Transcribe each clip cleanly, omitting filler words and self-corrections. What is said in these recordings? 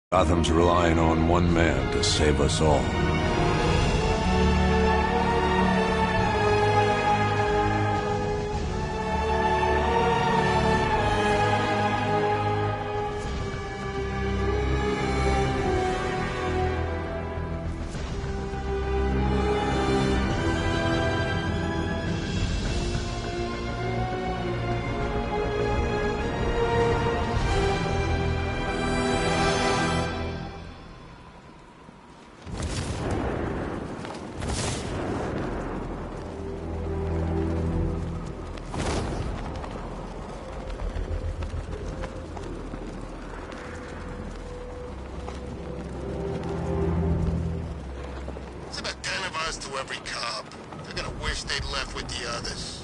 Gotham's relying on one man to save us all. To every cop. They're gonna wish they'd left with the others.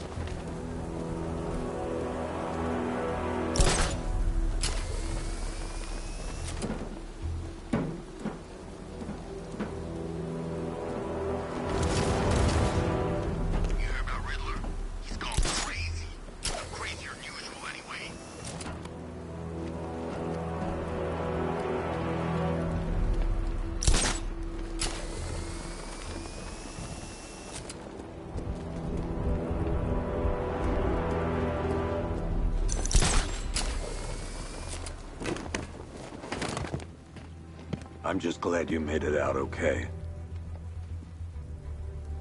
You heard about Riddler? He's gone crazy. Crazier than usual, anyway. I'm just glad you made it out okay.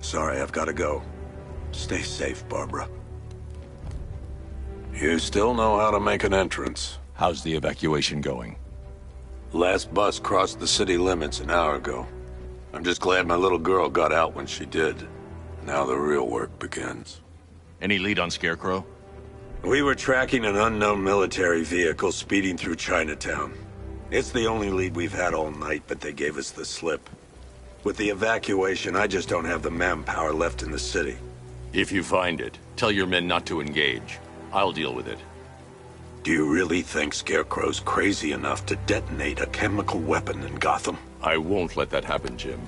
Sorry, I've got to go. Stay safe, Barbara. You still know how to make an entrance. How's the evacuation going? Last bus crossed the city limits an hour ago. I'm just glad my little girl got out when she did. Now the real work begins. Any lead on Scarecrow? We were tracking an unknown military vehicle speeding through Chinatown. It's the only lead we've had all night, but they gave us the slip. With the evacuation, I just don't have the manpower left in the city. If you find it, tell your men not to engage. I'll deal with it. Do you really think Scarecrow's crazy enough to detonate a chemical weapon in Gotham? I won't let that happen, Jim.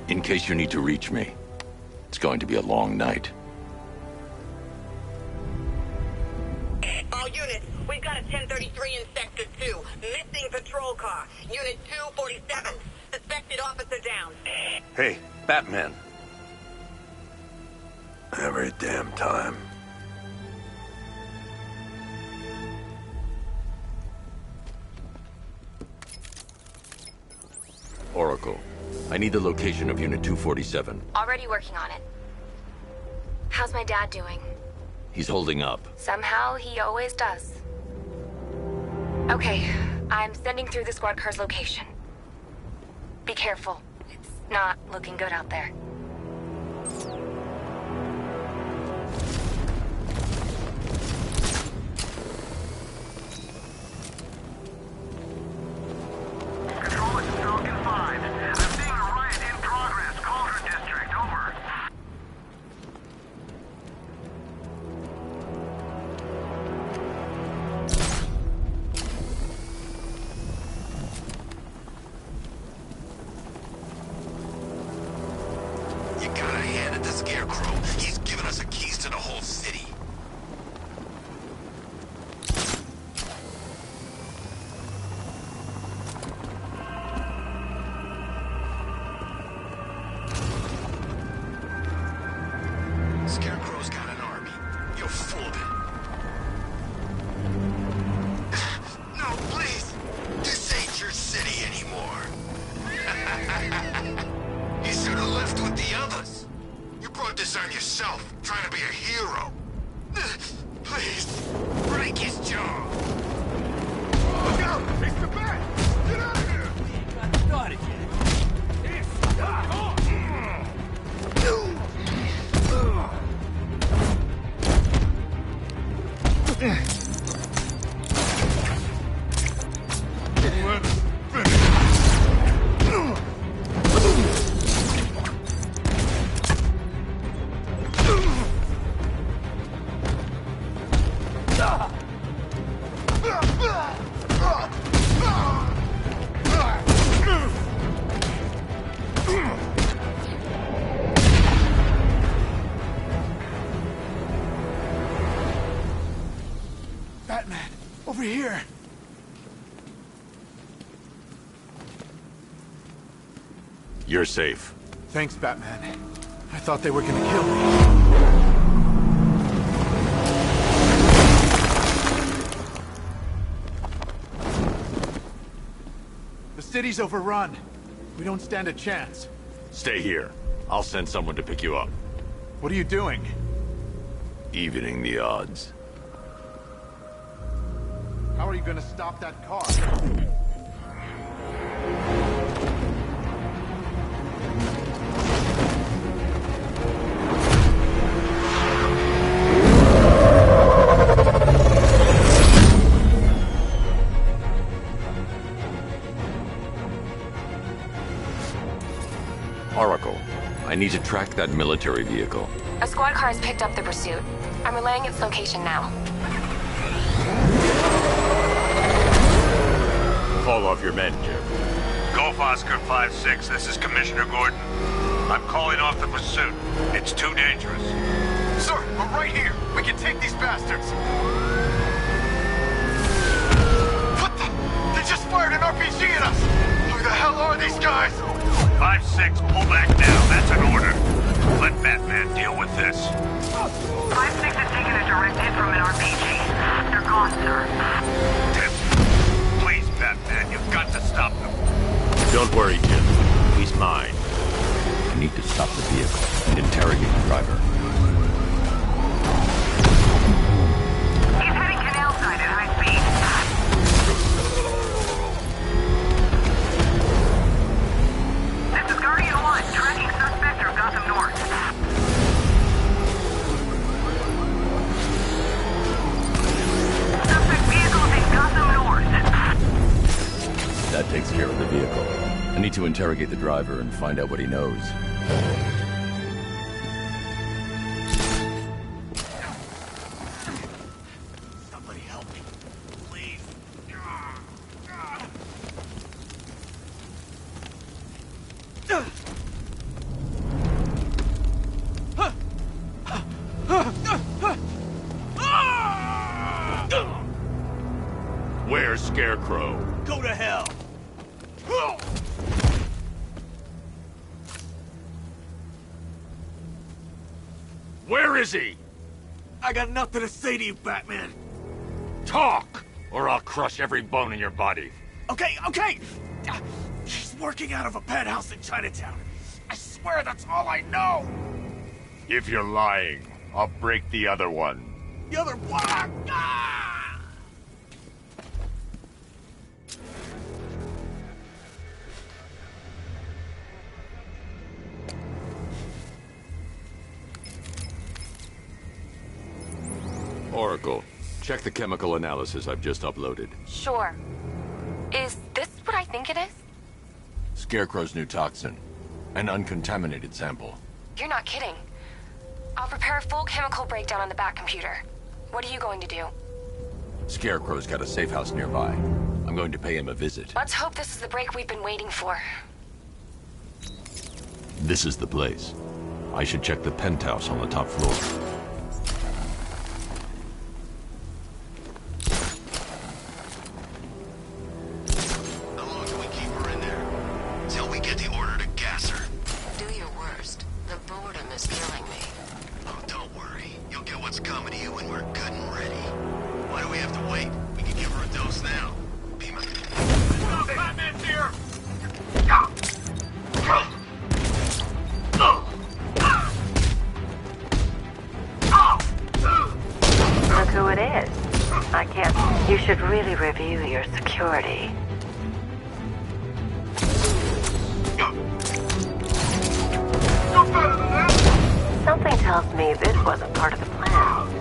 In case you need to reach me, it's going to be a long night. All units, we've got a 1033 in Sector 2. Missing patrol car. Unit 247. Suspected officer down. Hey, Batman. Every damn time. Oracle, I need the location of Unit 247. Already working on it. How's my dad doing? He's holding up. Somehow, he always does. Okay, I'm sending through the squad car's location. Be careful. It's not looking good out there. Control, it's Falcon 5. I'm seeing a riot in progress. Cauldron District, over. You gotta hand it to Scarecrow. He's given us the keys to the whole city. Scarecrow's got an army. You're full of it. No, please. This ain't your city anymore. You should have left with the others. You brought this on yourself, trying to be a hero. Please, break his jaw. Look out! It's the bat! Get out of here! We ain't got started yet. Batman, over here. You're safe. Thanks, Batman. I thought they were gonna kill me. The city's overrun. We don't stand a chance. Stay here. I'll send someone to pick you up. What are you doing? Evening the odds. How are you gonna stop that car? Oracle, I need to track that military vehicle. A squad car has picked up the pursuit. I'm relaying its location now. Call off your men, Jim. Golf Oscar 5-6, this is Commissioner Gordon. I'm calling off the pursuit. It's too dangerous. Sir, we're right here. We can take these bastards. What the? They just fired an RPG at us. Who the hell are these guys? 5-6, pull back now. That's an order. Let Batman deal with this. 5-6 has taken a direct hit from an RPG. They're gone, sir. Please, Batman, you've got to stop them. Don't worry, Jim. He's mine. I need to stop the vehicle and interrogate the driver. He's heading canal side at high speed. This is Guardian 1, tracking suspect through Gotham North. Suspect vehicles in Gotham North. That takes care of the vehicle. I need to interrogate the driver and find out what he knows. Somebody help me, please. Where's Scarecrow? Go to hell. Where is he? I got nothing to say to you, Batman. Talk, or I'll crush every bone in your body. Okay. He's working out of a penthouse in Chinatown. I swear that's all I know. If you're lying, I'll break the other one. The other one. Ah! Oracle, check the chemical analysis I've just uploaded. Sure. Is this what I think it is? Scarecrow's new toxin. An uncontaminated sample. You're not kidding. I'll prepare a full chemical breakdown on the back computer. What are you going to do? Scarecrow's got a safe house nearby. I'm going to pay him a visit. Let's hope this is the break we've been waiting for. This is the place. I should check the penthouse on the top floor. How long can we keep her in there? Till we get the order to gas her. Do your worst. The boredom is killing me. Oh, don't worry. You'll get what's coming to you when we're good and ready. Why do we have to wait? We can give her a dose now. Be my... No, Batman's here! Look who it is. I can't... You should really review your security. You're better than that! Something tells me this wasn't part of the plan.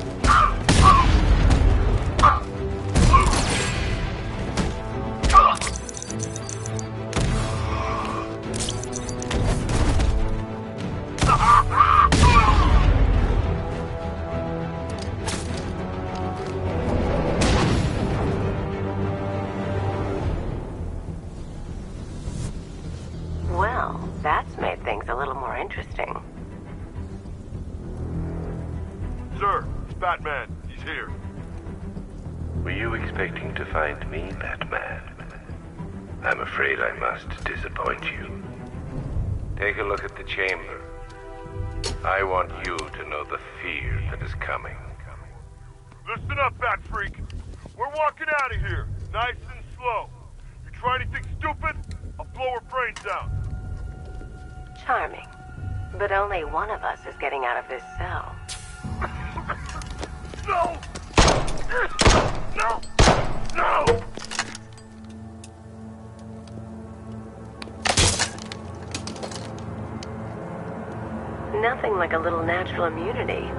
Well, that's made things a little more interesting. Sir, it's Batman. He's here. Were you expecting to find me, Batman? I'm afraid I must disappoint you. Take a look at the chamber. I want you to know the fear that is coming. Listen up, Bat Freak. We're walking out of here, nice and slow. You try anything stupid, I'll blow her brains out. Charming. But only one of us is getting out of this cell. No! No! No! Nothing like a little natural immunity.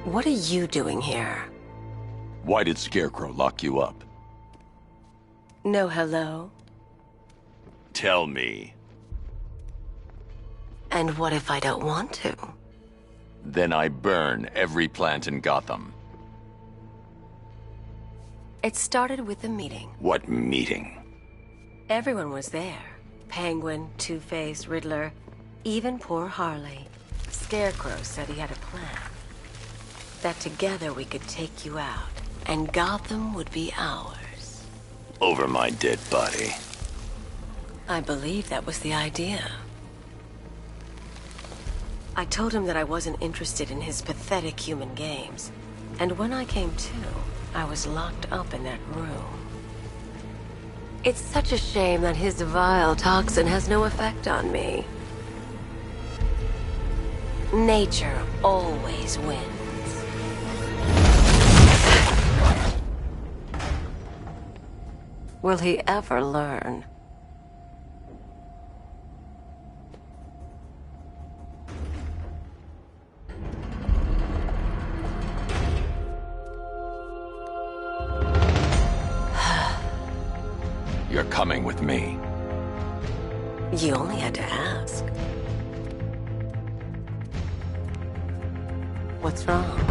What are you doing here? Why did Scarecrow lock you up? No hello? Tell me. And what if I don't want to? Then I burn every plant in Gotham. It started with a meeting. What meeting? Everyone was there. Penguin, Two-Face, Riddler, even poor Harley. Scarecrow said he had a plan. That together we could take you out, and Gotham would be ours. Over my dead body. I believe that was the idea. I told him that I wasn't interested in his pathetic human games. And when I came to, I was locked up in that room. It's such a shame that his vile toxin has no effect on me. Nature always wins. Will he ever learn? You're coming with me. You only had to ask. What's wrong?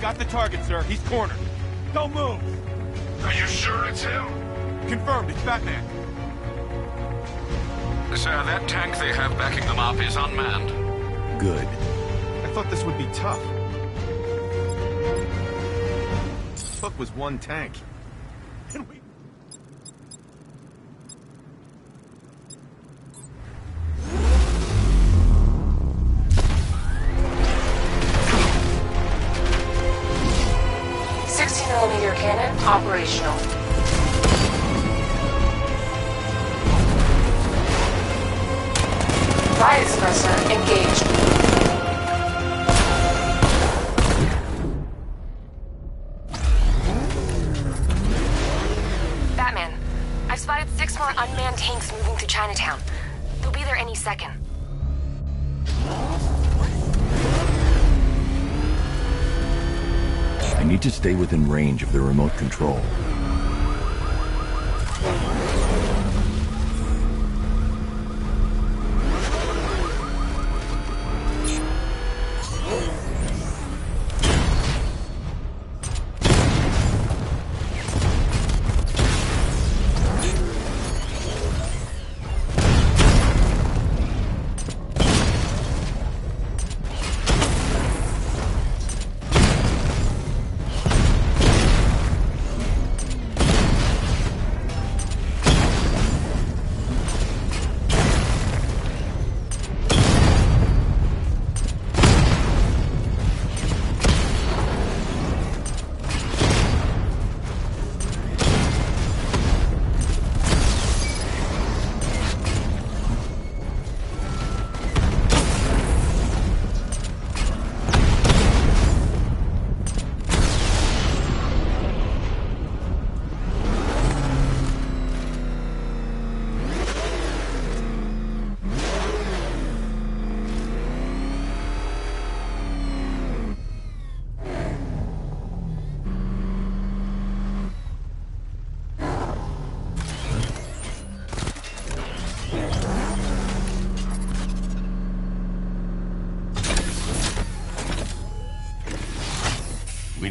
Got the target, sir. He's cornered. Don't move. Are you sure it's him? Confirmed. It's Batman. Sir, that tank they have backing them up is unmanned. Good. I thought this would be tough. Hook was one tank. Can we... Cannon operational. Riot suppressor engaged. Batman, I've spotted 6 more unmanned tanks moving through Chinatown. They'll be there any second. I need to stay within range of the remote control.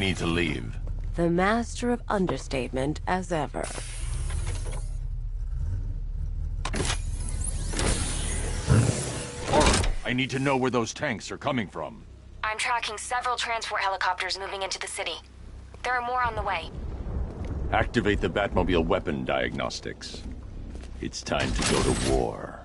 need to leave. The master of understatement as ever. I need to know where those tanks are coming from. I'm tracking several transport helicopters moving into the city. There are more on the way. Activate the Batmobile weapon diagnostics. It's time to go to war.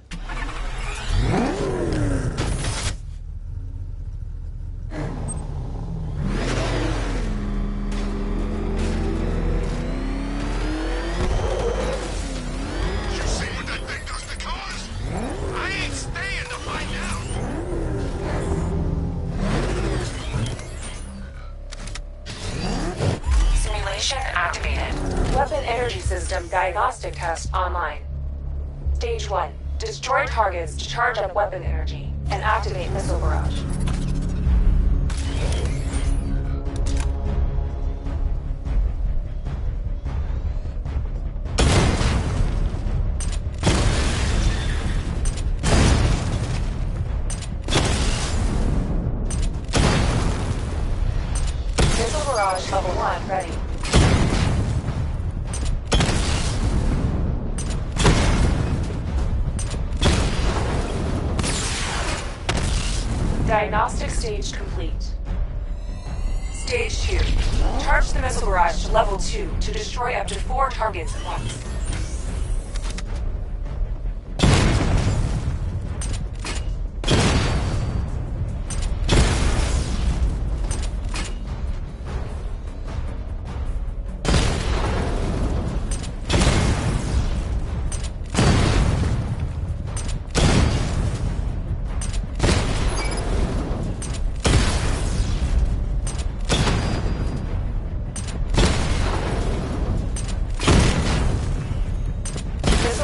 Weapon energy system diagnostic test online. Stage 1. Destroy targets to charge up weapon energy and activate missile barrage. Missile barrage level 1 ready. Diagnostic stage complete. Stage 2. Charge the missile barrage to level 2 to destroy up to 4 targets at once.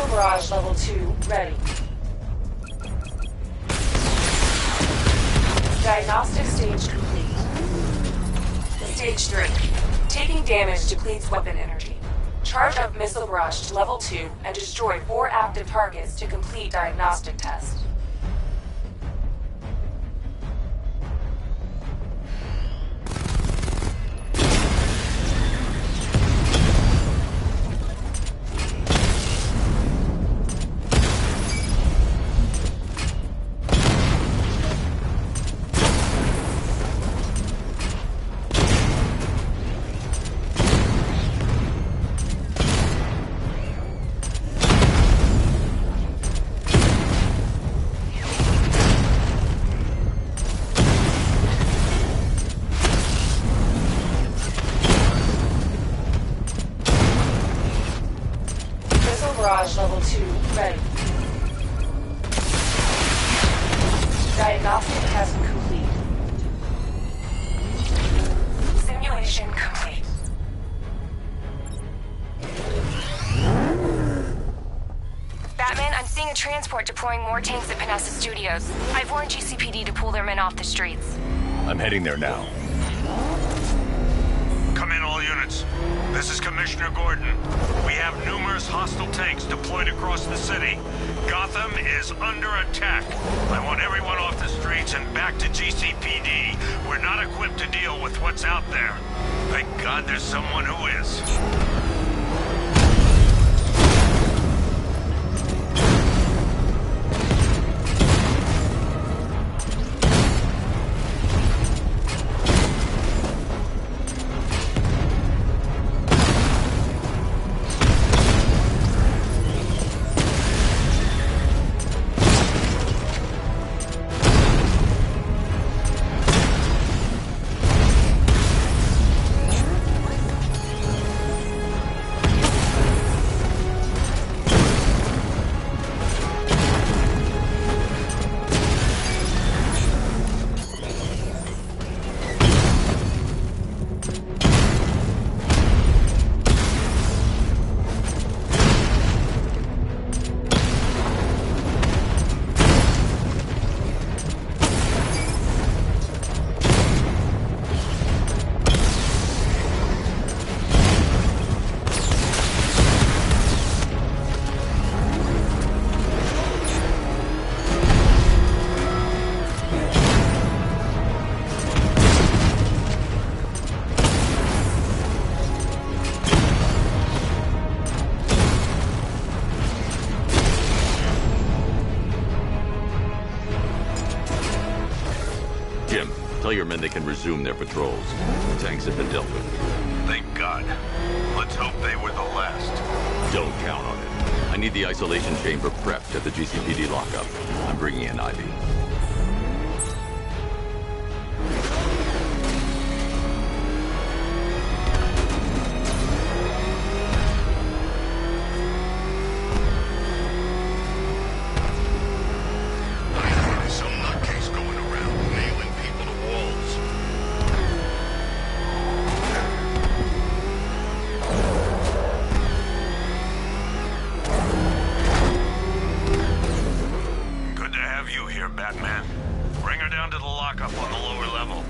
Barrage level 2 ready. Diagnostic stage complete. Stage 3. Taking damage depletes weapon energy. Charge up missile barrage to level 2 and destroy 4 active targets to complete diagnostic test. Barrage level 2 ready. Diagnostic test complete. Simulation complete. Batman, I'm seeing a transport deploying more tanks at Panessa Studios. I've warned GCPD to pull their men off the streets. I'm heading there now. Come in, all units. This is Commissioner Gordon. We have numerous hostile tanks deployed across the city. Gotham is under attack. I want everyone off the streets and back to GCPD. We're not equipped to deal with what's out there. Thank God there's someone who is. Tell your men they can resume their patrols. The tanks have been dealt with. Thank God. Let's hope they were the last. Don't count on it. I need the isolation chamber prepped at the GCPD lockup. I'm bringing in Ivy. Batman. Bring her down to the lockup on the lower level.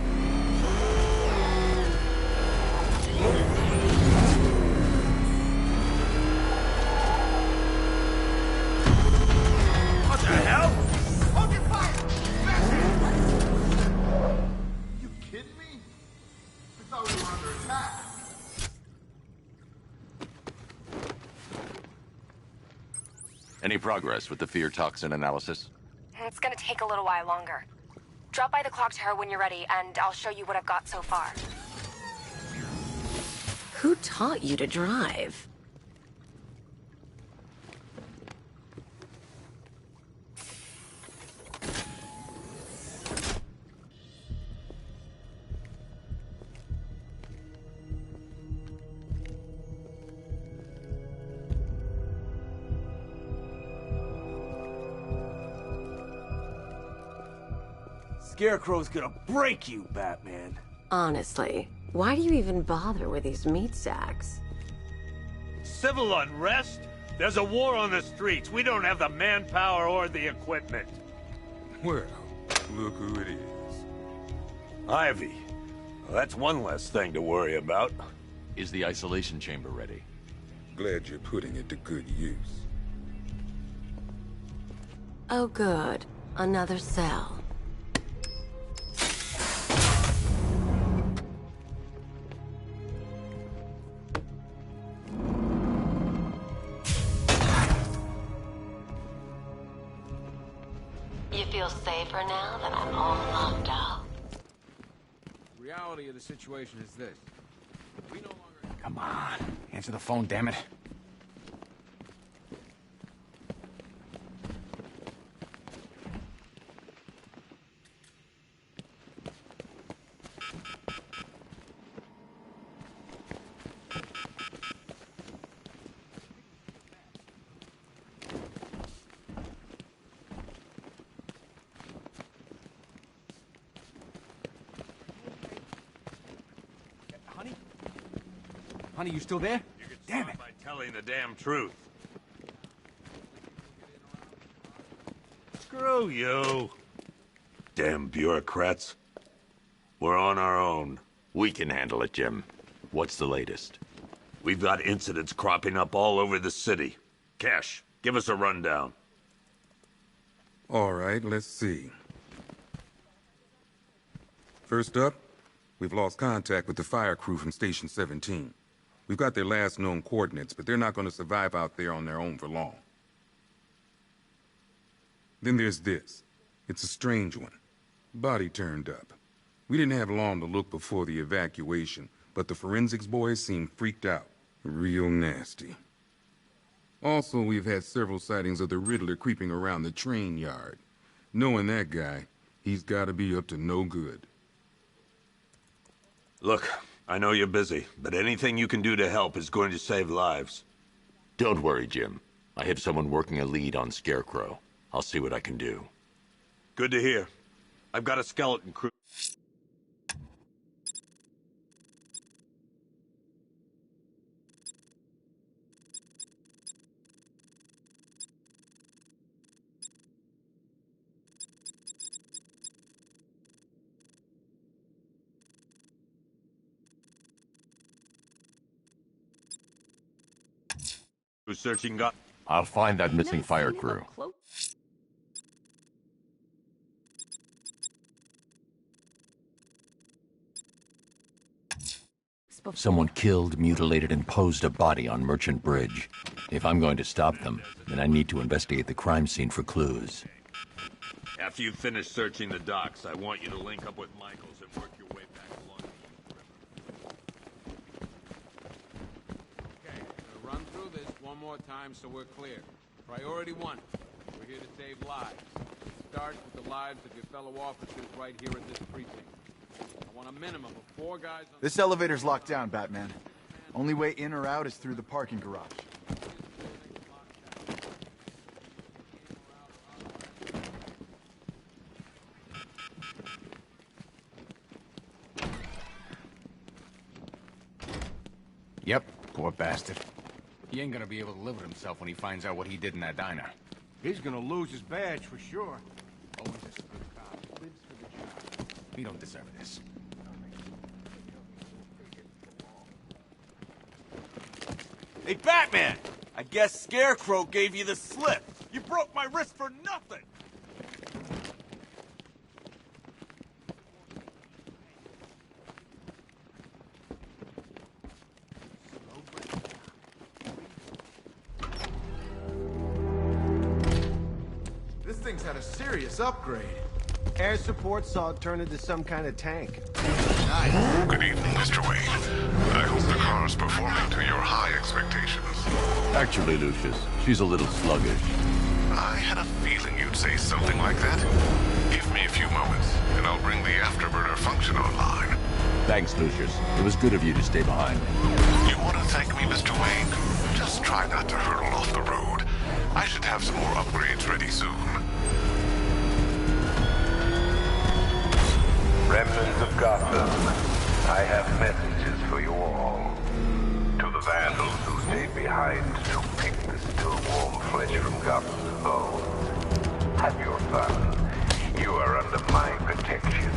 What the hell? Hold your fire! You kidding me? I thought we were under attack. Any progress with the fear toxin analysis? It's gonna take a little while longer. Drop by the clock tower when you're ready, and I'll show you what I've got so far. Who taught you to drive? Scarecrow's gonna break you, Batman. Honestly, why do you even bother with these meat sacks? Civil unrest? There's a war on the streets. We don't have the manpower or the equipment. Well, look who it is. Ivy. Well, that's one less thing to worry about. Is the isolation chamber ready? Glad you're putting it to good use. Oh good. Another cell. You feel safer now that I'm all locked up? Reality of the situation is this. We no longer... Come on. Answer the phone, damn it. Honey, you still there? You can Damn it. by telling the damn truth. Screw you. Damn bureaucrats. We're on our own. We can handle it, Jim. What's the latest? We've got incidents cropping up all over the city. Cash, give us a rundown. All right, let's see. First up, we've lost contact with the fire crew from Station 17. We've got their last known coordinates, but they're not going to survive out there on their own for long. Then there's this. It's a strange one. Body turned up. We didn't have long to look before the evacuation, but the forensics boys seemed freaked out. Real nasty. Also, we've had several sightings of the Riddler creeping around the train yard. Knowing that guy, he's got to be up to no good. Look, I know you're busy, but anything you can do to help is going to save lives. Don't worry, Jim. I have someone working a lead on Scarecrow. I'll see what I can do. Good to hear. I've got a skeleton crew. Who's searching got? I'll find that missing fire crew. Someone killed, mutilated, and posed a body on Merchant Bridge. If I'm going to stop them, then I need to investigate the crime scene for clues. After you finish searching the docks, I want you to link up with Michaels and work your way back along the East River. Okay, gonna run through this one more time so we're clear. Priority 1, we're here to save lives. Start with the lives of your fellow officers right here at this precinct. I want a minimum of 4 guys on... This elevator's locked down, Batman. Only way in or out is through the parking garage. Yep, poor bastard. He ain't gonna be able to live with himself when he finds out what he did in that diner. He's gonna lose his badge for sure. Owens is a good cop. Lives for the job. We don't deserve this. Hey, Batman! I guess Scarecrow gave you the slip. You broke my wrist for nothing! This thing's had a serious upgrade. Air support saw it turn into some kind of tank. Nice. Good evening, Mr. Wayne. I hope the car's performing to your high expectations. Actually, Lucius, she's a little sluggish. I had a feeling you'd say something like that. Give me a few moments, and I'll bring the afterburner function online. Thanks, Lucius. It was good of you to stay behind. You want to thank me, Mr. Wayne? Just try not to hurtle off the road. I should have some more upgrades ready soon. Remnants of Gotham, I have messages for you all. To the vandals who stayed behind to pick the still warm flesh from Gotham's bones, have your fun. You are under my protection.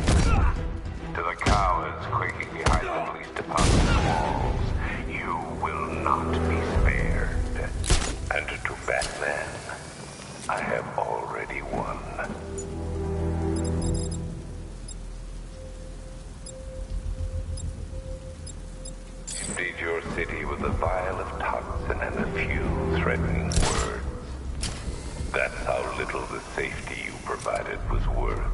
To the cowards quaking behind the police department's walls, you will not be spared. And to Batman, I have already won. Invade your city with a vial of toxin and a few threatening words. That's how little the safety you provided was worth.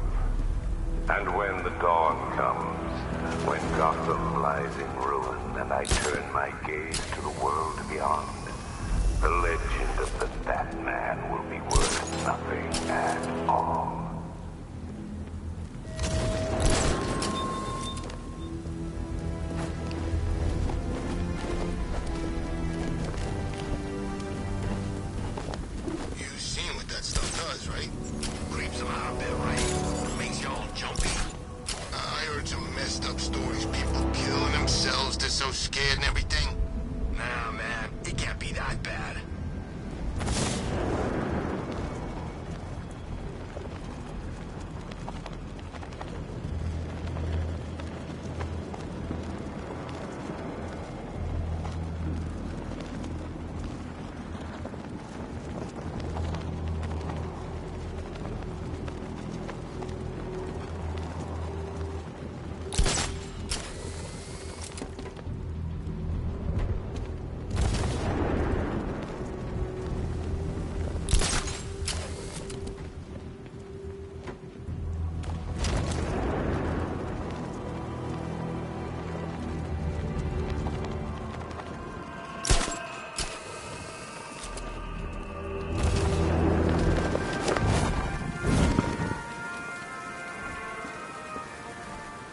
And when the dawn comes, when Gotham lies in ruin and I turn my gaze to the world beyond, the legend of the Batman will be worth nothing at all. You've seen what that stuff does, right? Creeps them out a bit, right? Makes you all jumpy. I heard some messed up stories. People killing themselves, they're so scared and everything. Nah, man, it can't be that bad.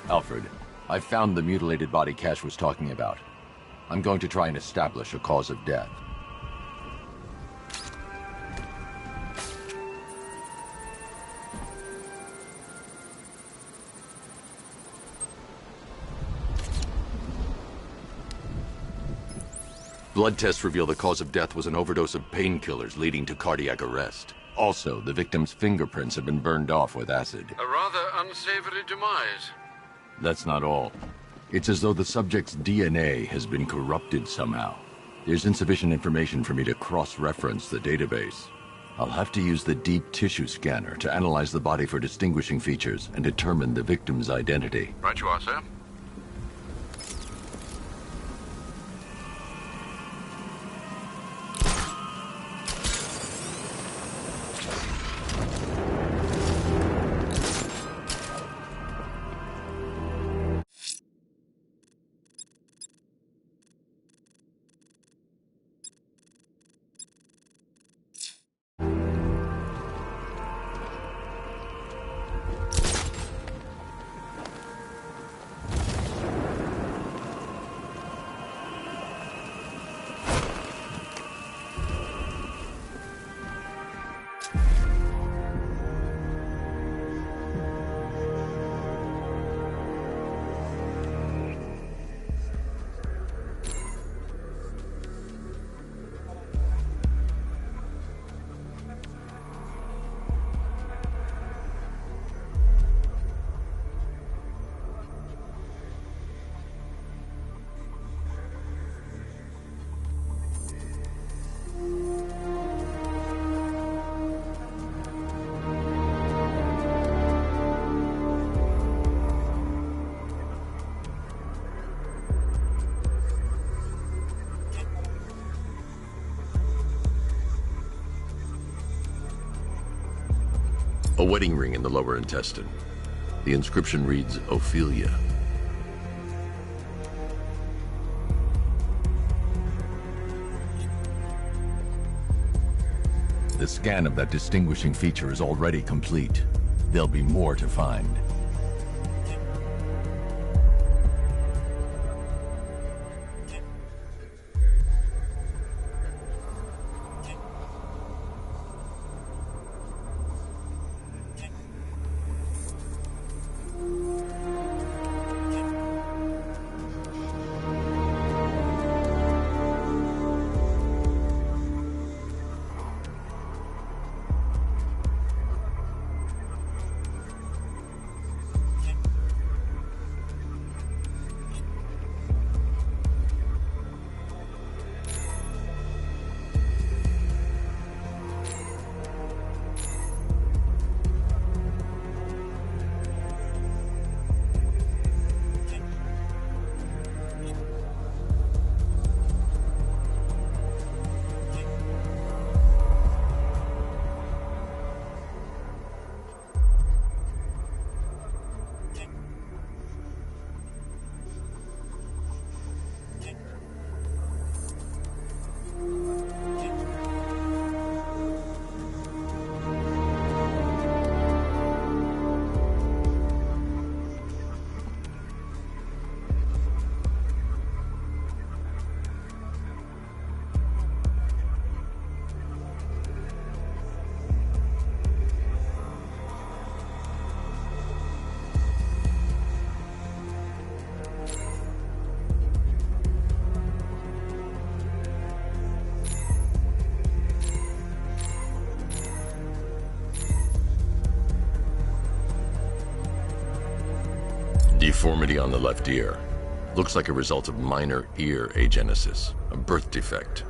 Alfred, I've found the mutilated body Cash was talking about. I'm going to try and establish a cause of death. Blood tests reveal the cause of death was an overdose of painkillers leading to cardiac arrest. Also, the victim's fingerprints have been burned off with acid. A rather unsavory demise. That's not all. It's as though the subject's DNA has been corrupted somehow. There's insufficient information for me to cross-reference the database. I'll have to use the deep tissue scanner to analyze the body for distinguishing features and determine the victim's identity. Right you are, sir. A wedding ring in the lower intestine. The inscription reads, Ophelia. The scan of that distinguishing feature is already complete. There'll be more to find. Deformity on the left ear. Looks like a result of minor ear agenesis, a birth defect.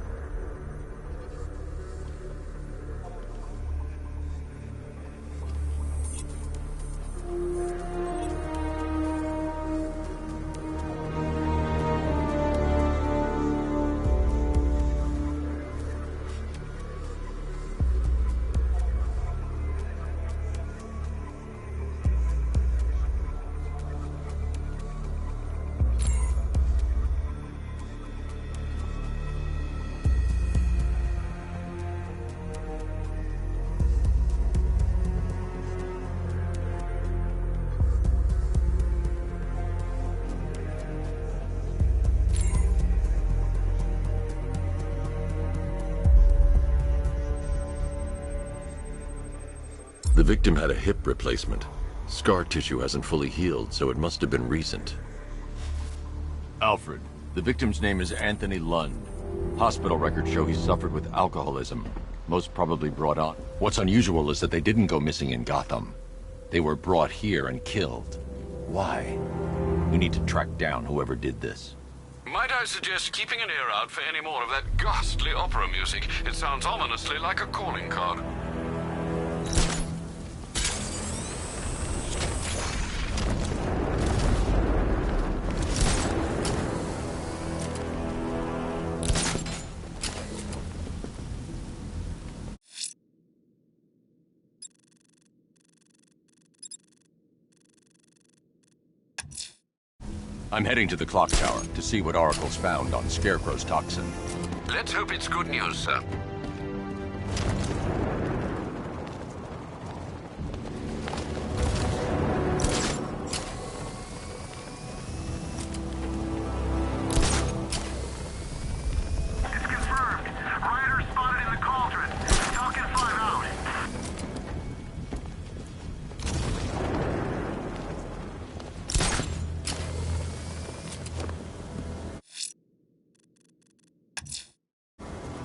The victim had a hip replacement. Scar tissue hasn't fully healed, so it must have been recent. Alfred, the victim's name is Anthony Lund. Hospital records show he suffered with alcoholism, most probably brought on. What's unusual is that they didn't go missing in Gotham. They were brought here and killed. Why? We need to track down whoever did this. Might I suggest keeping an ear out for any more of that ghastly opera music? It sounds ominously like a calling card. I'm heading to the clock tower to see what Oracle's found on Scarecrow's toxin. Let's hope it's good news, sir.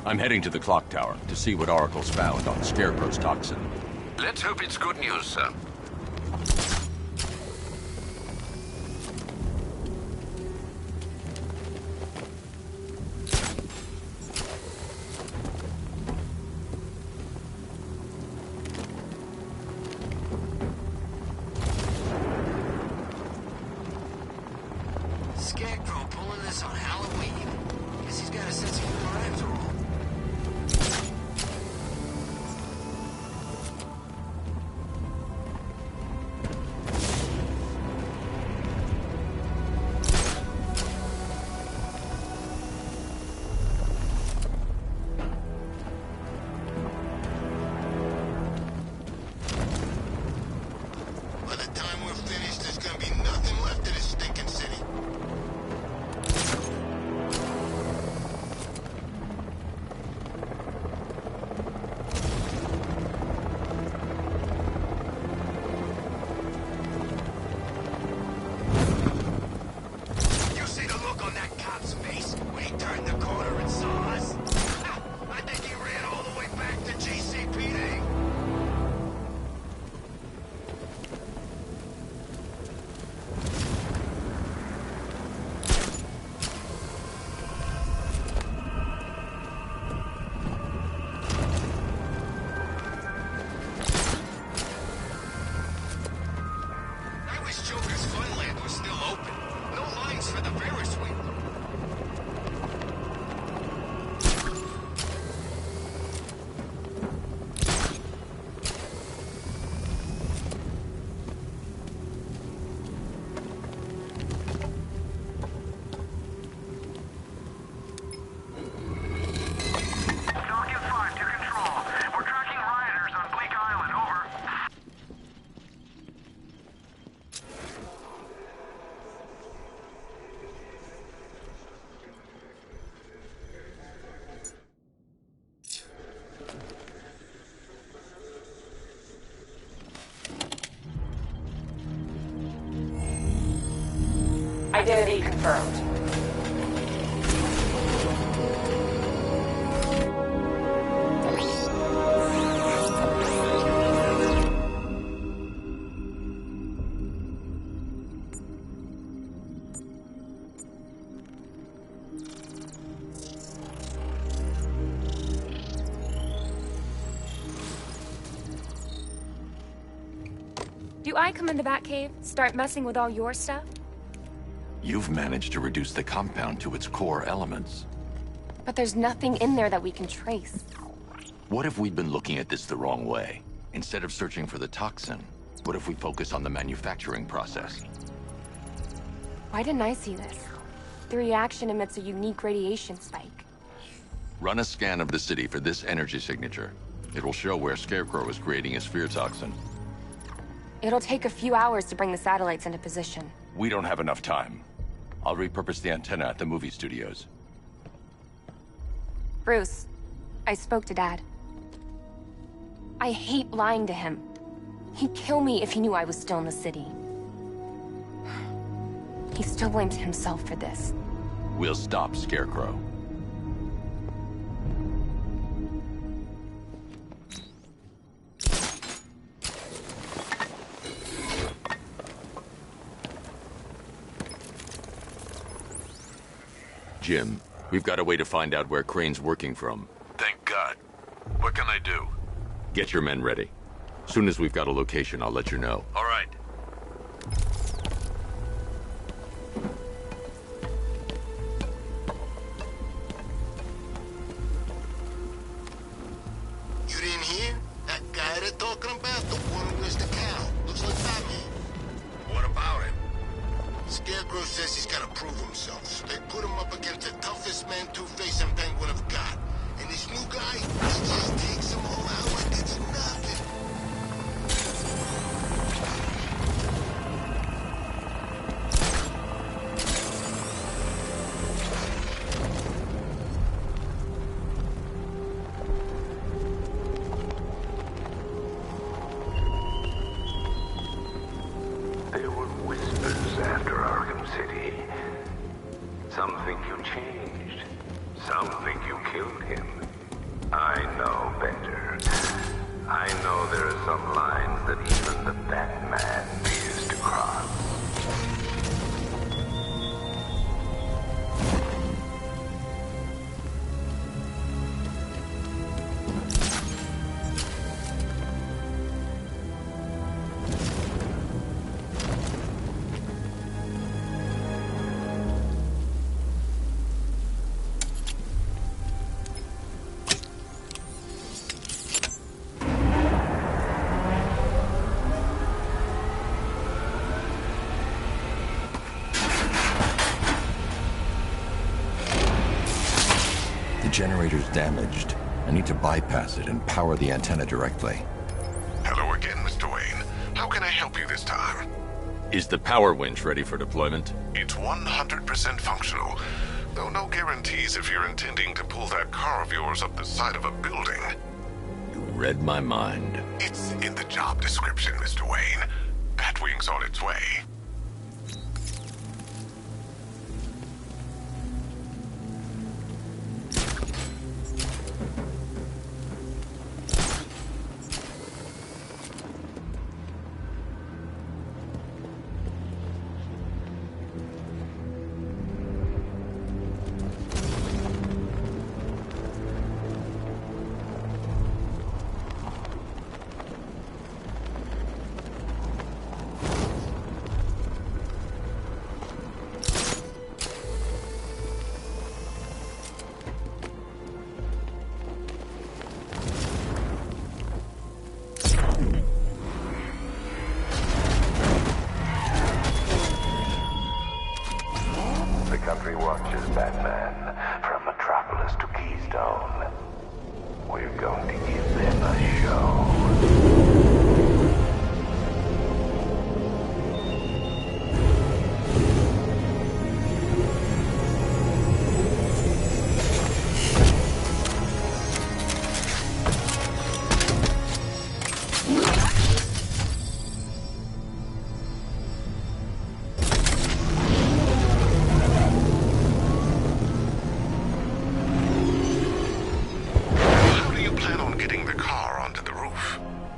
I'm heading to the clock tower to see what Oracle's found on Scarecrow's toxin. Let's hope it's good news, sir. Scarecrow pulling this on Halloween. Guess he's got a sense of humor after all. Identity confirmed. Do I come in the Batcave, start messing with all your stuff? You've managed to reduce the compound to its core elements. But there's nothing in there that we can trace. What if we'd been looking at this the wrong way? Instead of searching for the toxin, what if we focus on the manufacturing process? Why didn't I see this? The reaction emits a unique radiation spike. Run a scan of the city for this energy signature. It will show where Scarecrow is creating his fear toxin. It'll take a few hours to bring the satellites into position. We don't have enough time. I'll repurpose the antenna at the movie studios. Bruce, I spoke to Dad. I hate lying to him. He'd kill me if he knew I was still in the city. He still blames himself for this. We'll stop Scarecrow. Jim, we've got a way to find out where Crane's working from. Thank God. What can I do? Get your men ready. Soon as we've got a location, I'll let you know. All right. You didn't hear? That guy they're talking about? The one who missed the cow. Looks like Batman. What about him? Scarecrow says he's gotta prove himself. So they put him up against the toughest man Two-Face and Penguin have got. And this new guy, he just takes them all out like it's nothing. There were whispers after Arkham City. Some think you changed. Some think you killed him. I know better. I know there are some lines that even the Batman fears to cross. The generator's damaged. I need to bypass it and power the antenna directly. Hello again, Mr. Wayne. How can I help you this time? Is the power winch ready for deployment? It's 100% functional. Though no guarantees if you're intending to pull that car of yours up the side of a building. You read my mind. It's in the job description, Mr. Wayne. Batwing's on its way. The country watches Batman from Metropolis to Keystone. We're going to give them a show.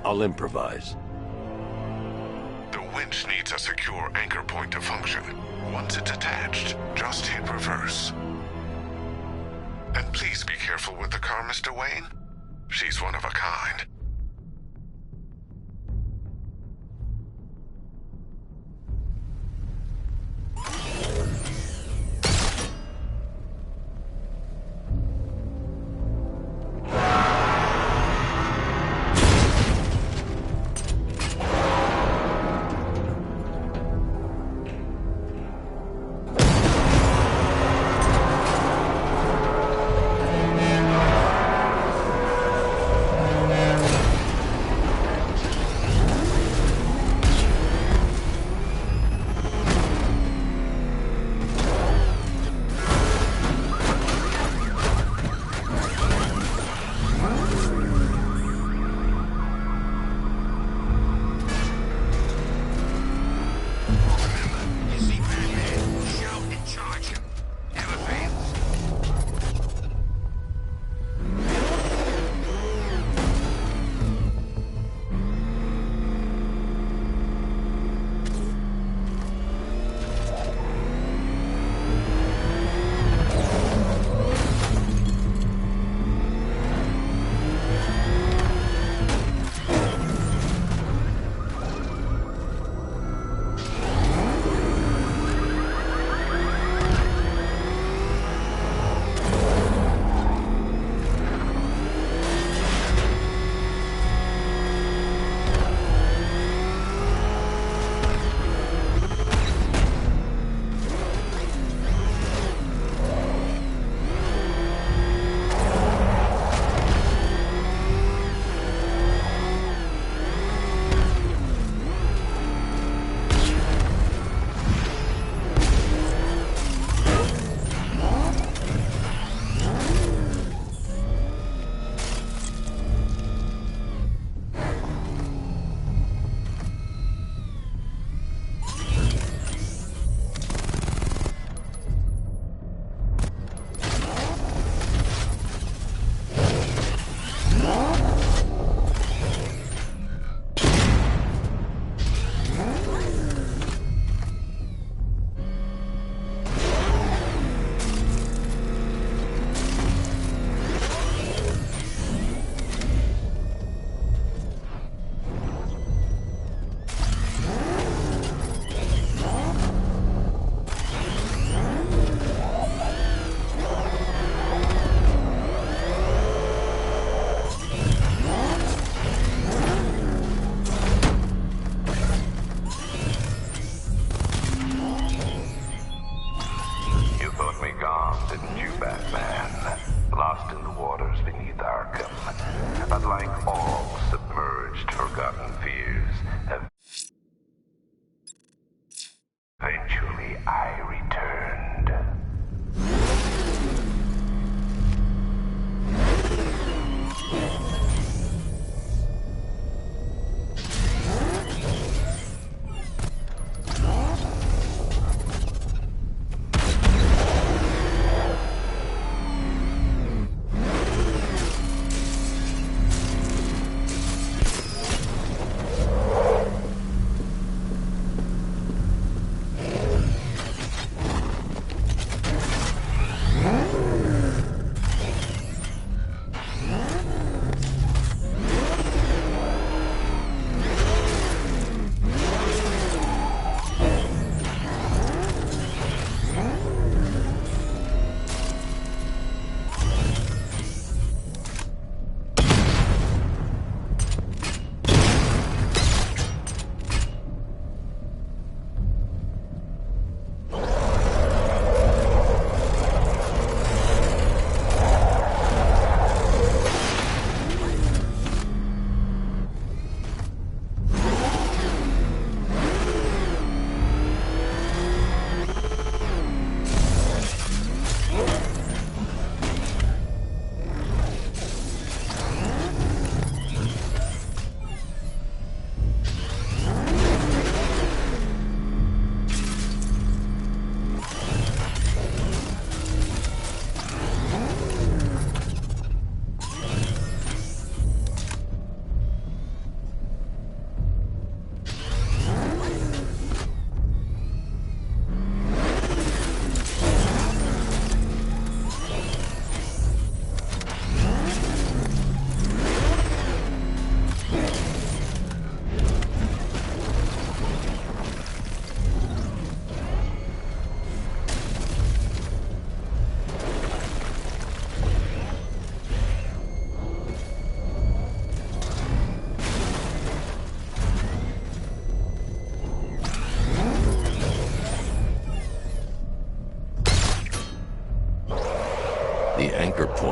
I'll improvise. The winch needs a secure anchor point to function. Once it's attached, just hit reverse. And please be careful with the car, Mr. Wayne. She's one of a kind.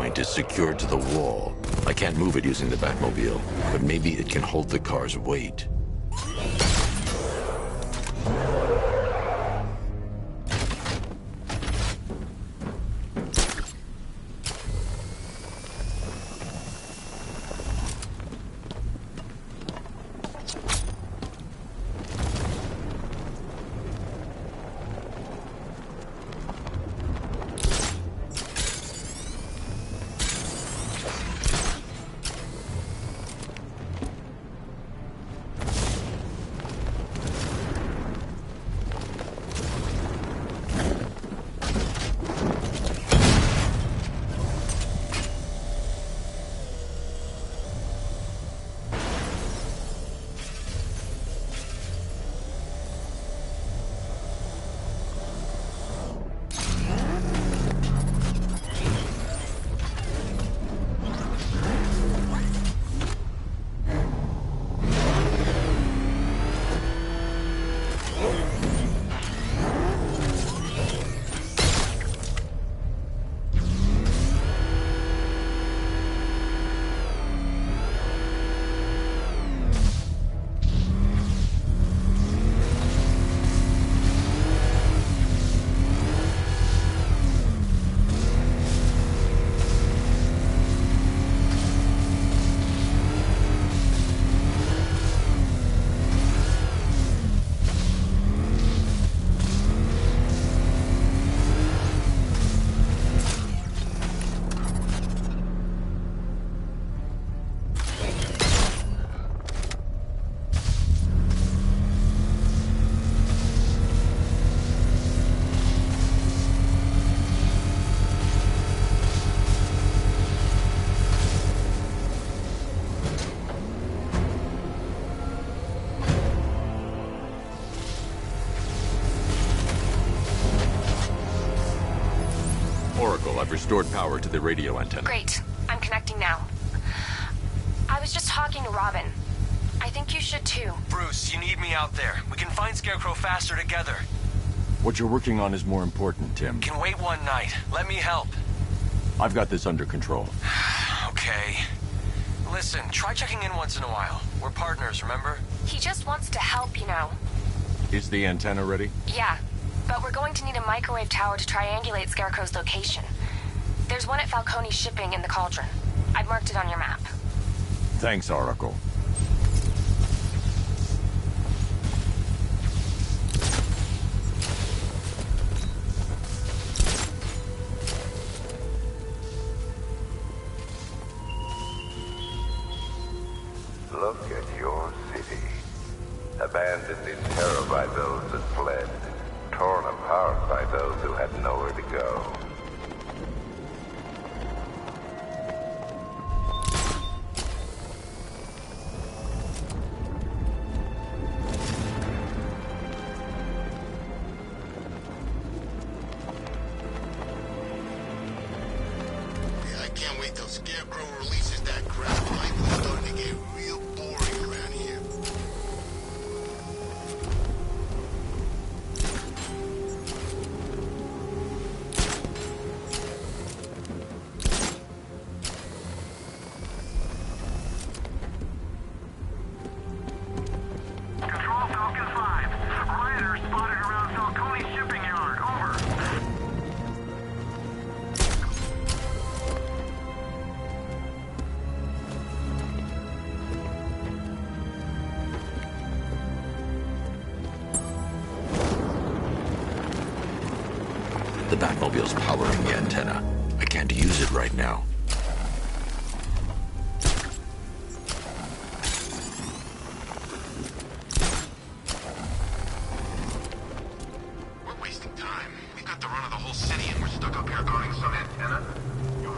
point is secured to the wall. I can't move it using the Batmobile, but maybe it can hold the car's weight. I've restored power to the radio antenna. Great. I'm connecting now. I was just talking to Robin. I think you should too. Bruce, you need me out there. We can find Scarecrow faster together. What you're working on is more important, Tim. Can wait one night. Let me help. I've got this under control. Okay. Listen, try checking in once in a while. We're partners, remember? He just wants to help, you know. Is the antenna ready? Yeah, but we're going to need a microwave tower to triangulate Scarecrow's location. There's one at Falcone's shipping in the Cauldron. I've marked it on your map. Thanks, Oracle. Look at your city. Abandoned in terror by those that fled. Torn apart by those who had nowhere to go. I can't wait till Scarecrow releases that crap. Life is starting to get real boring around here. Control Falcon 5. Rioters spotted around Falcone's shipping yard. Over. The Batmobile's powering the antenna. I can't use it right now. We're wasting time. We've got the run of the whole city and we're stuck up here guarding some antenna.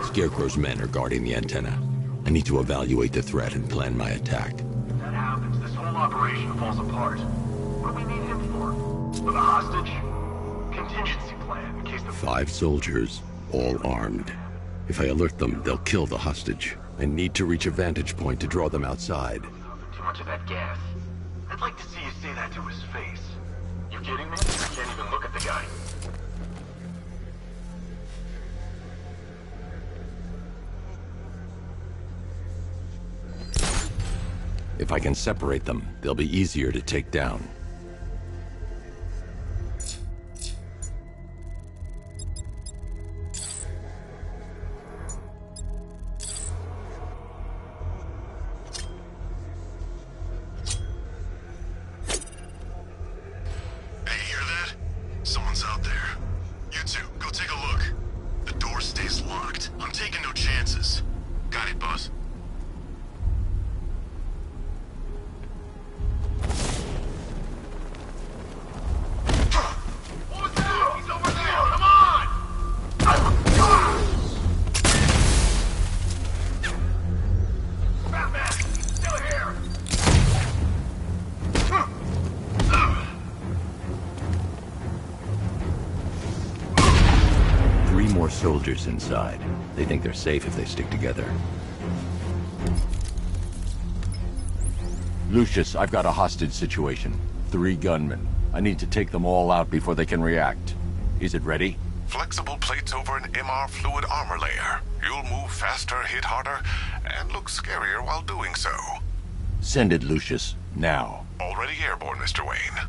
Scarecrow's men are guarding the antenna. I need to evaluate the threat and plan my attack. That happens. This whole operation falls apart. What do we need him for? For the hostage? Contingency plan in case the... 5 soldiers, all armed. If I alert them, they'll kill the hostage. I need to reach a vantage point to draw them outside. Too much of that gas. I'd like to see you say that to his face. You kidding me? I can't even look at the guy. If I can separate them, they'll be easier to take down. Soldiers inside. They think they're safe if they stick together. Lucius, I've got a hostage situation. 3 gunmen. I need to take them all out before they can react. Is it ready? Flexible plates over an MR fluid armor layer. You'll move faster, hit harder, and look scarier while doing so. Send it, Lucius. Now. Already airborne, Mr. Wayne.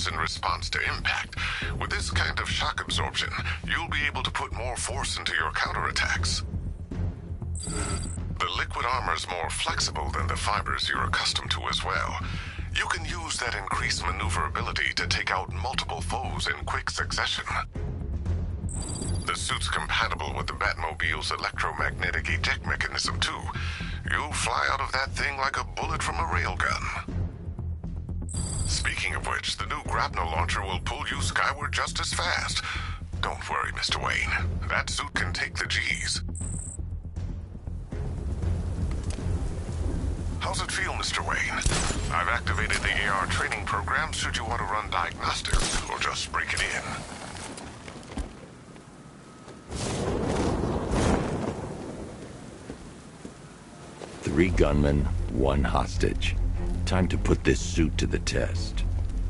In response to impact. With this kind of shock absorption, you'll be able to put more force into your counterattacks. The liquid armor's more flexible than the fibers you're accustomed to as well. You can use that increased maneuverability to take out multiple foes in quick succession. The suit's compatible with the Batmobile's electromagnetic eject mechanism too. You'll fly out of that thing like a bullet from a railgun. Speaking of which, the new grapnel launcher will pull you skyward just as fast. Don't worry, Mr. Wayne. That suit can take the G's. How's it feel, Mr. Wayne? I've activated the AR training program should you want to run diagnostics, or just break it in. Three gunmen, 1 hostage. Time to put this suit to the test.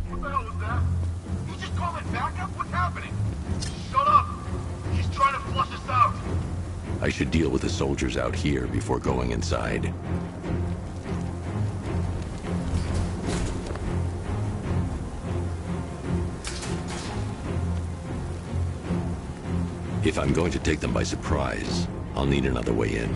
What the hell was that? You just call it backup? What's happening? Shut up! He's trying to flush us out. I should deal with the soldiers out here before going inside. If I'm going to take them by surprise, I'll need another way in.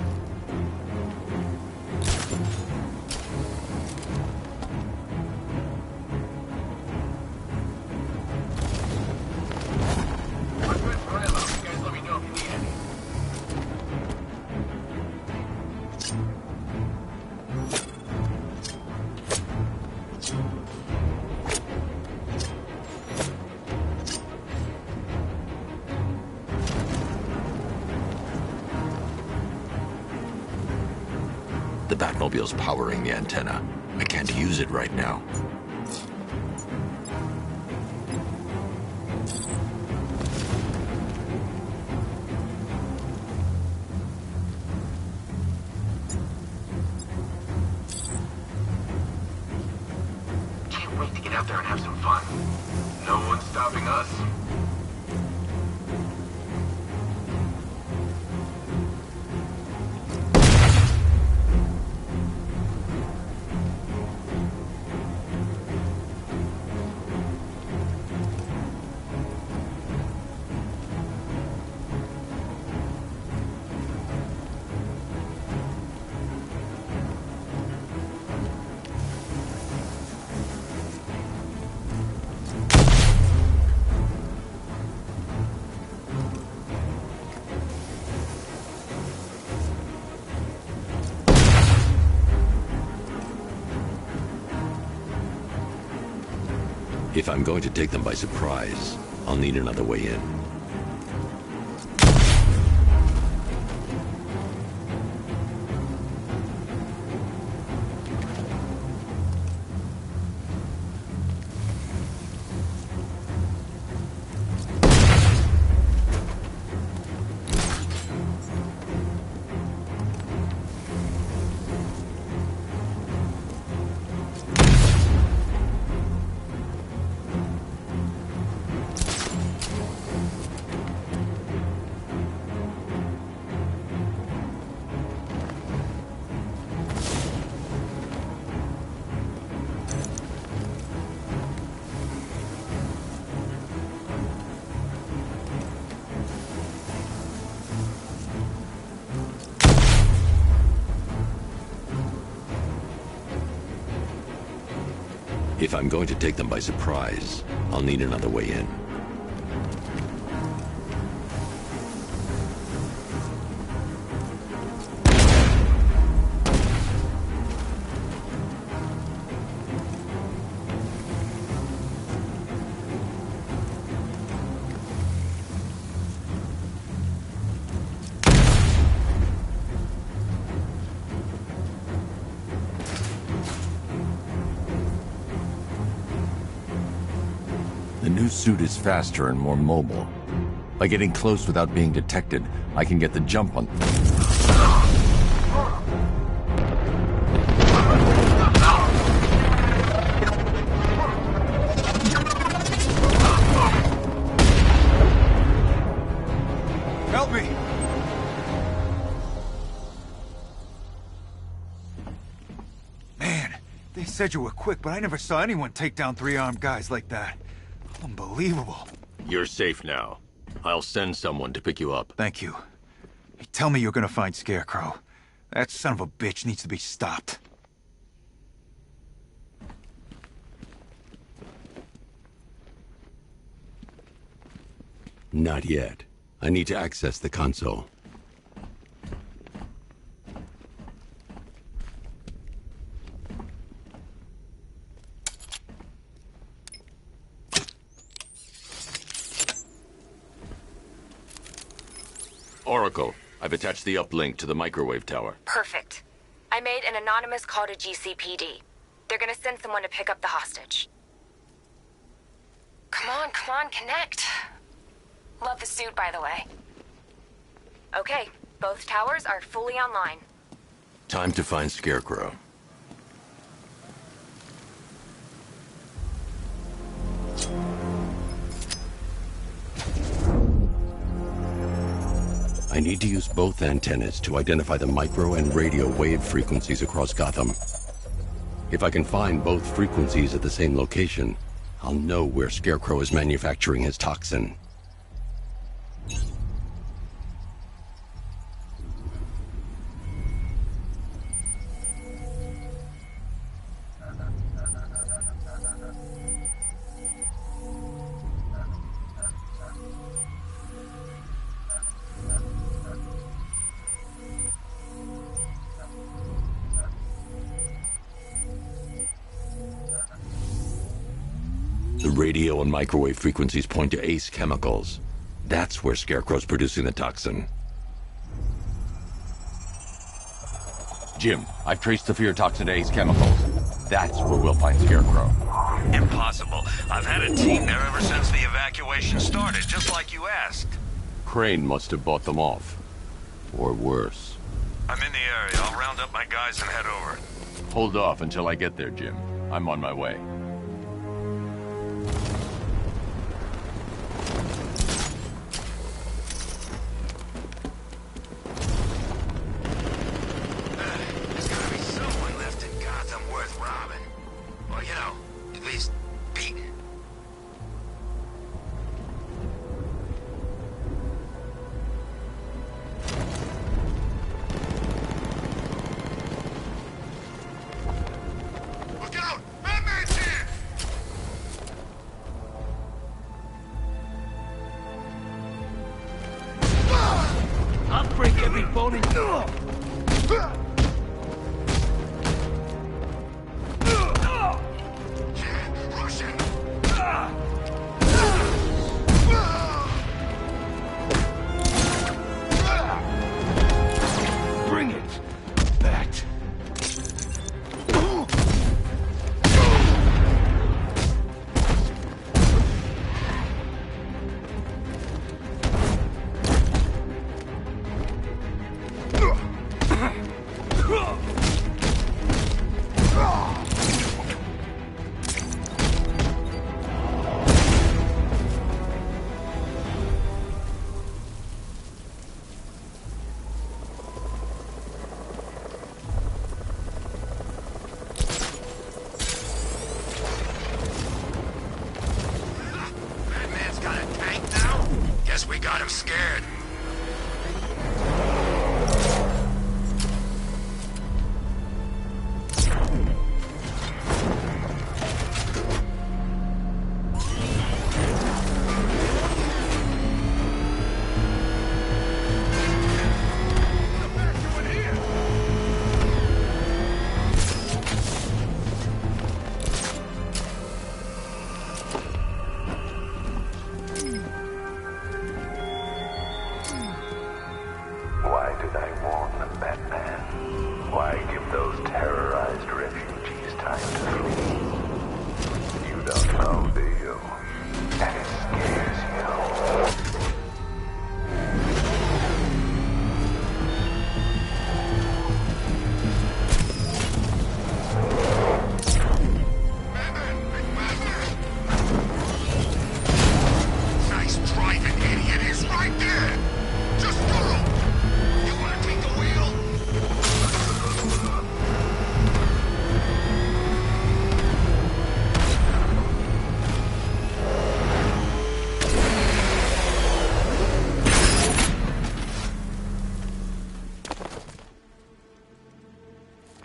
The Batmobile's powering the antenna. I can't use it right now. out there and have some fun. No one's stopping us. If I'm going to take them by surprise, I'll need another way in. If I'm going to take them by surprise, I'll need another way in. The new suit is faster and more mobile. By getting close without being detected, I can get the jump on... Help me! Man, they said you were quick, but I never saw anyone take down 3 armed guys like that. Unbelievable. You're safe now. I'll send someone to pick you up. Thank you. Hey, tell me you're gonna find Scarecrow. That son of a bitch needs to be stopped. Not yet. I need to access the console. Oracle, I've attached the uplink to the microwave tower. Perfect. I made an anonymous call to GCPD. They're gonna send someone to pick up the hostage. Come on, connect. Love the suit, by the way. Okay, both towers are fully online. Time to find Scarecrow. I need to use both antennas to identify the micro and radio wave frequencies across Gotham. If I can find both frequencies at the same location, I'll know where Scarecrow is manufacturing his toxin. The radio and microwave frequencies point to Ace Chemicals. That's where Scarecrow's producing the toxin. Jim, I've traced the fear toxin to Ace Chemicals. That's where we'll find Scarecrow. Impossible. I've had a team there ever since the evacuation started, just like you asked. Crane must have bought them off. Or worse. I'm in the area. I'll round up my guys and head over. Hold off until I get there, Jim. I'm on my way.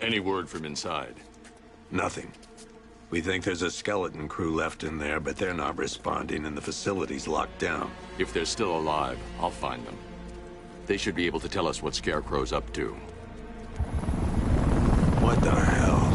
Any word from inside? Nothing. We think there's a skeleton crew left in there, but they're not responding and the facility's locked down. If they're still alive, I'll find them. They should be able to tell us what Scarecrow's up to. What the hell?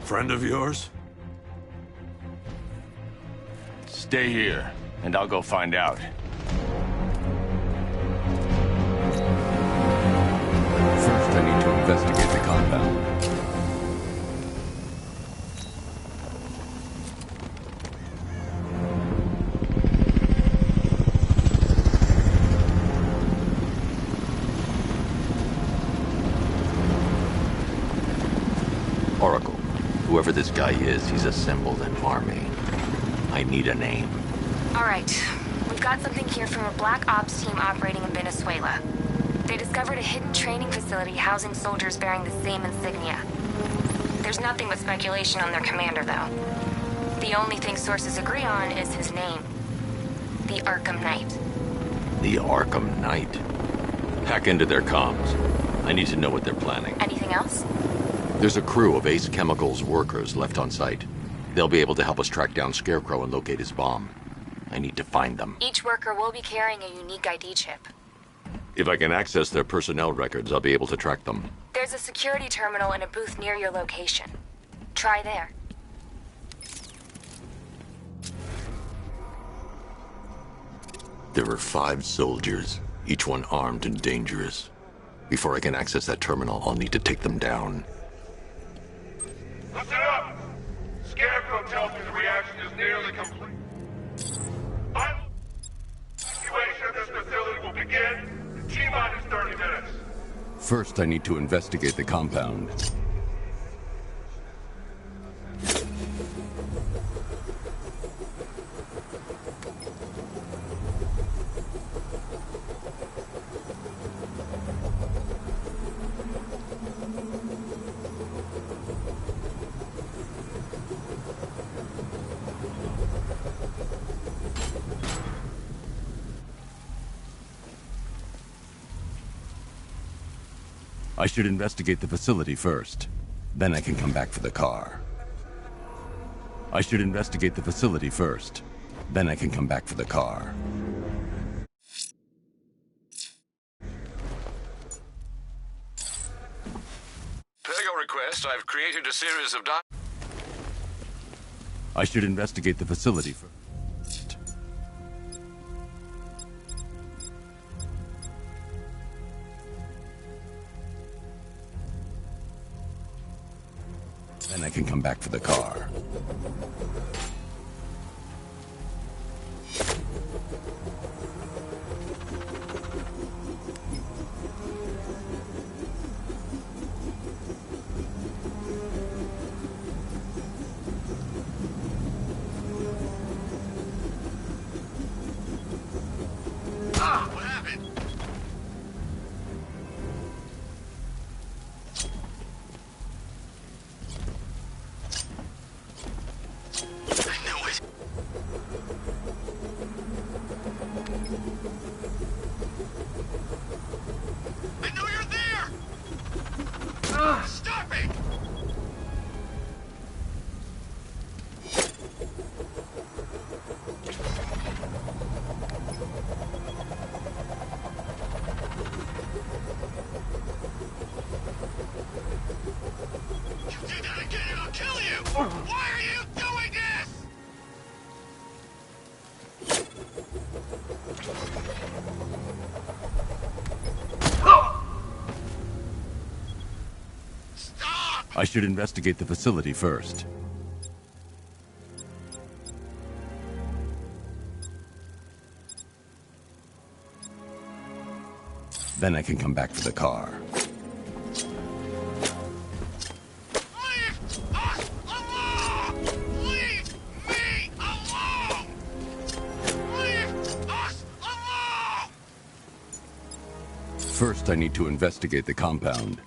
Friend of yours? Stay here, and I'll go find out. First, I need to investigate the compound. Oracle. Whoever this guy is, he's assembled an army. I need a name. All right. We've got something here from a Black Ops team operating in Venezuela. They discovered a hidden training facility housing soldiers bearing the same insignia. There's nothing but speculation on their commander, though. The only thing sources agree on is his name. The Arkham Knight. The Arkham Knight? Hack into their comms. I need to know what they're planning. Anything else? There's a crew of Ace Chemicals workers left on site. They'll be able to help us track down Scarecrow and locate his bomb. I need to find them. Each worker will be carrying a unique ID chip. If I can access their personnel records, I'll be able to track them. There's a security terminal in a booth near your location. Try there. There are 5 soldiers, each one armed and dangerous. Before I can access that terminal, I'll need to take them down. Listen up! Scarecrow tells me the reaction is nearly complete. Evacuation of this facility will begin in T-minus 30 minutes. First, I need to investigate the compound. I should investigate the facility first. Then I can come back for the car. I should investigate the facility first. Then I can come back for the car. Per your request, I've created a series of I should investigate the facility first. Then I can come back for the car. What happened? I Why are you doing this? I should investigate the facility first. Then I can come back for the car. Leave us alone! Leave me alone! Leave us alone! First, I need to investigate the compound.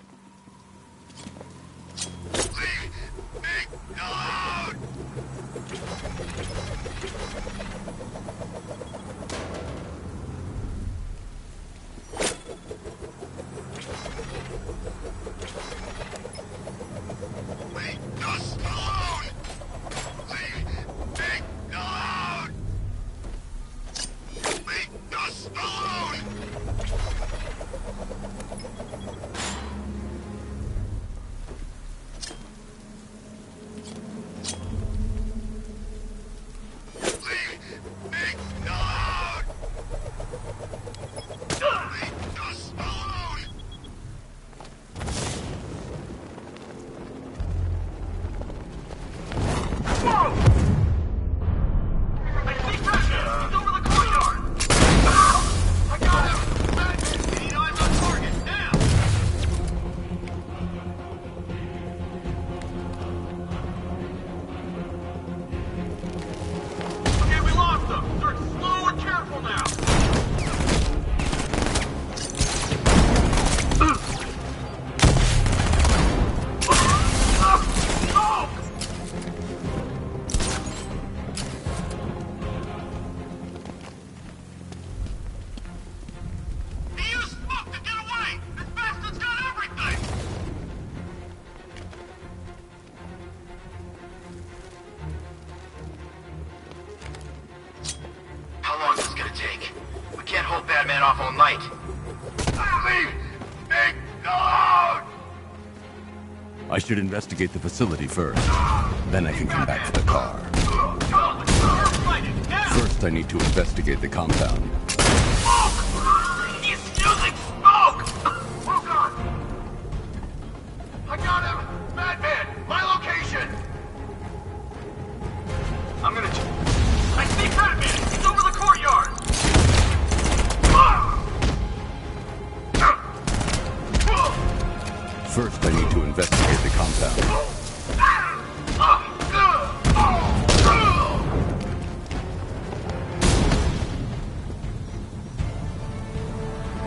I should investigate the facility first. Then I can come back for the car. First, I need to investigate the compound. He's using smoke! Oh god! I got him! Madman! My location! I'm gonna... I see Madman! He's over the courtyard! First, I need to investigate the compound.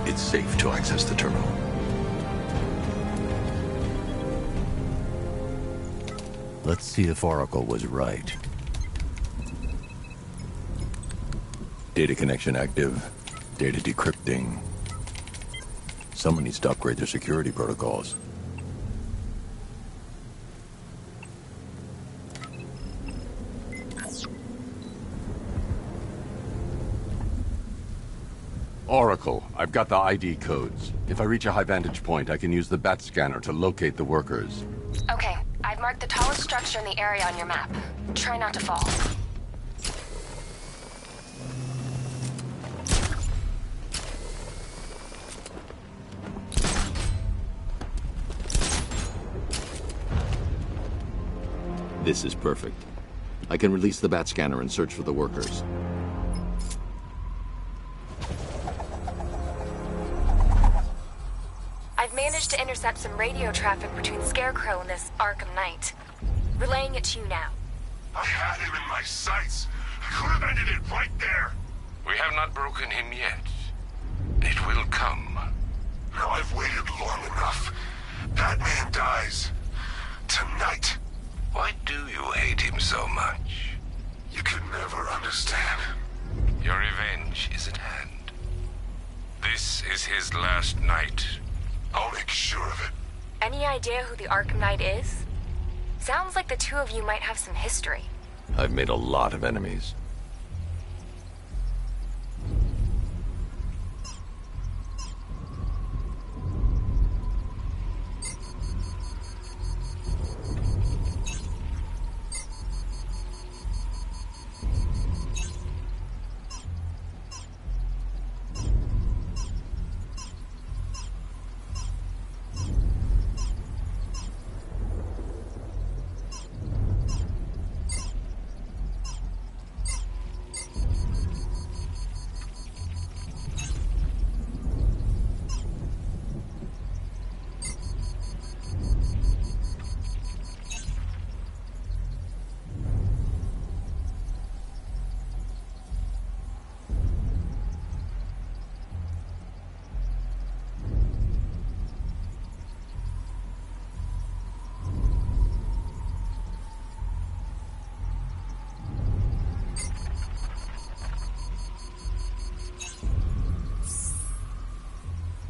It's safe to access the terminal. Let's see if Oracle was right. Data connection active. Data decrypting. Someone needs to upgrade their security protocols. Oracle, I've got the ID codes. If I reach a high vantage point, I can use the bat scanner to locate the workers. Okay, I've marked the tallest structure in the area on your map. Try not to fall. This is perfect. I can release the bat scanner and search for the workers. I've managed to intercept some radio traffic between Scarecrow and this Arkham Knight. Relaying it to you now. I had him in my sights. I could have ended it right there. We have not broken him yet. It will come. Now I've waited long enough. Batman dies. Tonight. Why do you hate him so much? You can never understand. Your revenge is at hand. This is his last night. I'll make sure of it. Any idea who the Arkham Knight is? Sounds like the two of you might have some history. I've made a lot of enemies.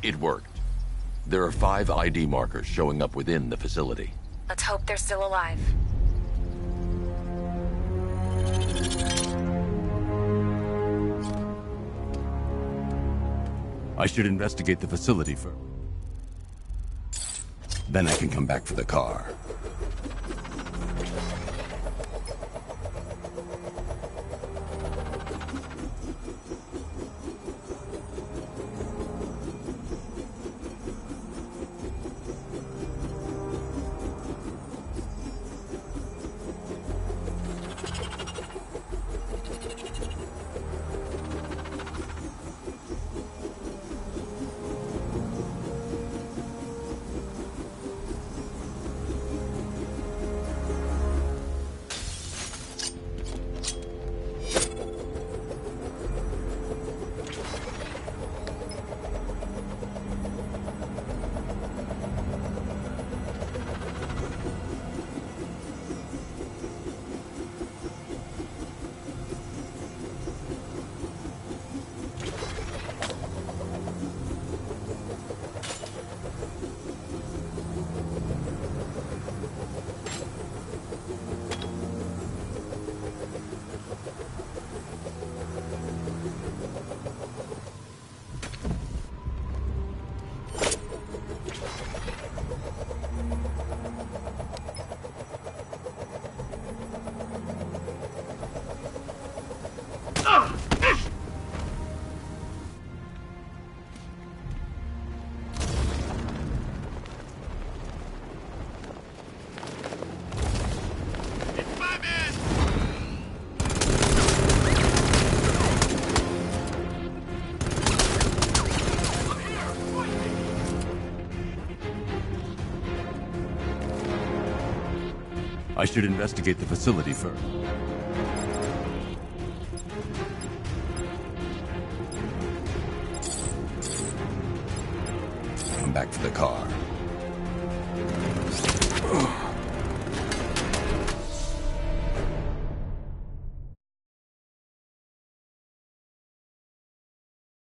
It worked. There are 5 ID markers showing up within the facility. Let's hope they're still alive. I should investigate the facility first. Then I can come back for the car. I should investigate the facility first. Come back for the car.